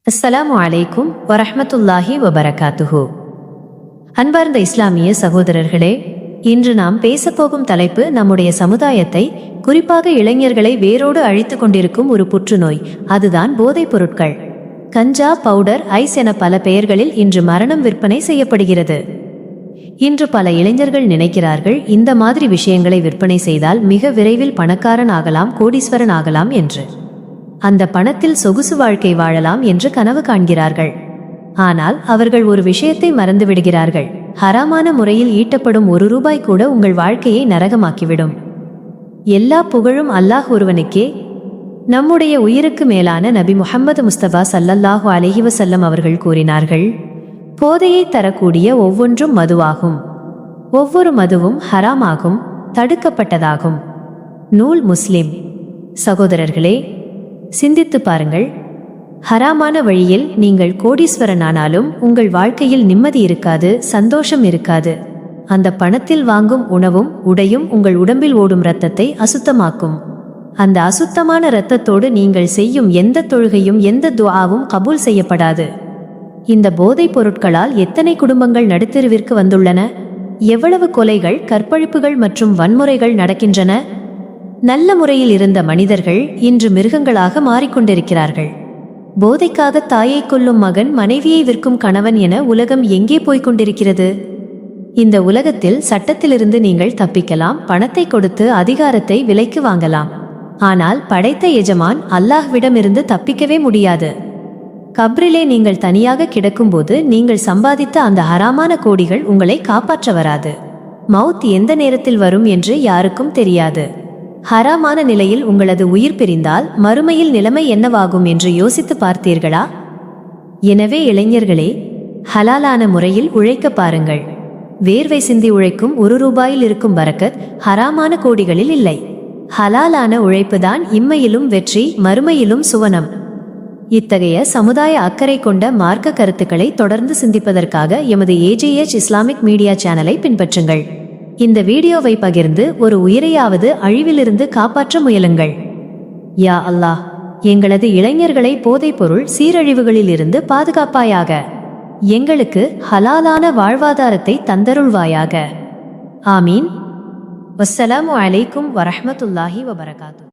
அஸ்ஸலாமு அலைக்கும் வரஹ்மத்துல்லாஹி வபரகாத்துஹு. அன்பார்ந்த இஸ்லாமிய சகோதரர்களே, இன்று நாம் பேசப்போகும் தலைப்பு நம்முடைய சமுதாயத்தை, குறிப்பாக இளைஞர்களை வேரோடு அழித்து கொண்டிருக்கும் ஒரு புற்றுநோய். அதுதான் போதைப் பொருட்கள். கஞ்சா, பவுடர், ஐஸ் என பல பெயர்களில் இன்று மரணம் விற்பனை செய்யப்படுகிறது. இன்று பல இளைஞர்கள் நினைக்கிறார்கள், இந்த மாதிரி விஷயங்களை விற்பனை செய்தால் மிக விரைவில் பணக்காரன் ஆகலாம், கோடீஸ்வரன் ஆகலாம் என்று. அந்த பணத்தில் சொகுசு வாழ்க்கை வாழலாம் என்று கனவு காண்கிறார்கள். ஆனால் அவர்கள் ஒரு விஷயத்தை மறந்து விடுகிறார்கள். ஹராமான முறையில் ஈட்டப்படும் ₹1 கூட உங்கள் வாழ்க்கையை நரகமாக்கிவிடும். எல்லா புகழும் அல்லாஹ் ஒருவனுக்கே. நம்முடைய உயிருக்கு மேலான நபி முஹம்மது முஸ்தபா ஸல்லல்லாஹு அலைஹி வஸல்லம் அவர்கள் கூறினார்கள், போதையை தரக்கூடிய ஒவ்வொன்றும் மதுவாகும், ஒவ்வொரு மதுவும் ஹராமாகும், தடுக்கப்பட்டதாகும். நூல் முஸ்லிம். சகோதரர்களே, சிந்தித்து பாருங்கள். ஹராமான வழியில் நீங்கள் கோடீஸ்வரனானாலும் உங்கள் வாழ்க்கையில் நிம்மதி இருக்காது, சந்தோஷம் இருக்காது. அந்த பணத்தில் வாங்கும் உணவும் உடையும் உங்கள் உடம்பில் ஓடும் இரத்தத்தை அசுத்தமாக்கும். அந்த அசுத்தமான இரத்தத்தோடு நீங்கள் செய்யும் எந்த தொழுகையும் எந்த துஆவும் கபூல் செய்யப்படாது. இந்த போதைப் பொருட்களால் எத்தனை குடும்பங்கள் நடுத்தெருவிற்கு வந்துள்ளன? எவ்வளவு கொலைகள், கற்பழிப்புகள் மற்றும் வன்முறைகள் நடக்கின்றன? நல்ல முறையில் இருந்த மனிதர்கள் இன்று மிருகங்களாக மாறிக்கொண்டிருக்கிறார்கள். போதைக்காக தாயை கொல்லும் மகன், மனைவியை விற்கும் கணவன் என உலகம் எங்கே போய்கொண்டிருக்கிறது? இந்த உலகத்தில் சட்டத்திலிருந்து நீங்கள் தப்பிக்கலாம், பணத்தை கொடுத்து அதிகாரத்தை விலைக்கு வாங்கலாம். ஆனால் படைத்த எஜமான் அல்லாஹ்விடமிருந்து தப்பிக்கவே முடியாது. கப்ரிலே நீங்கள் தனியாக கிடக்கும்போது நீங்கள் சம்பாதித்த அந்த ஹராமான கோடிகள் உங்களை காப்பாற்ற வராது. மவுத் எந்த நேரத்தில் வரும் என்று யாருக்கும் தெரியாது. ஹராமான நிலையில் உங்களது உயிர் பிரிந்தால் மறுமையில் நிலைமை என்னவாகும் என்று யோசித்து பார்த்தீர்களா? எனவே இளைஞர்களே, ஹலாலான முறையில் உழைக்க பாருங்கள். வேர்வை சிந்தி உழைக்கும் ₹1 இருக்கும் பரக்கத் ஹராமான கோடிகளில் இல்லை. ஹலாலான உழைப்புதான் இம்மையிலும் வெற்றி, மறுமையிலும் சுவனம். இத்தகைய சமுதாய அக்கறை கொண்ட மார்க்க கருத்துக்களை தொடர்ந்து சிந்திப்பதற்காக எமது ஏஜேஎச் இஸ்லாமிக் மீடியா சேனலை பின்பற்றுங்கள். இந்த வீடியோவை பகிர்ந்து ஒரு உயிரையாவது அழிவிலிருந்து காப்பாற்ற முயலுங்கள். யா அல்லாஹ், எங்களது இளைஞர்களை போதைப்பொருள் சீரழிவுகளிலிருந்து பாதுகாப்பாயாக. எங்களுக்கு ஹலாலான வாழ்வாதாரத்தை தந்தருள்வாயாக. ஆமீன். வஸ்ஸலாமு அலைக்கும் வரஹ்மத்துல்லாஹி வபரகாத்துஹு.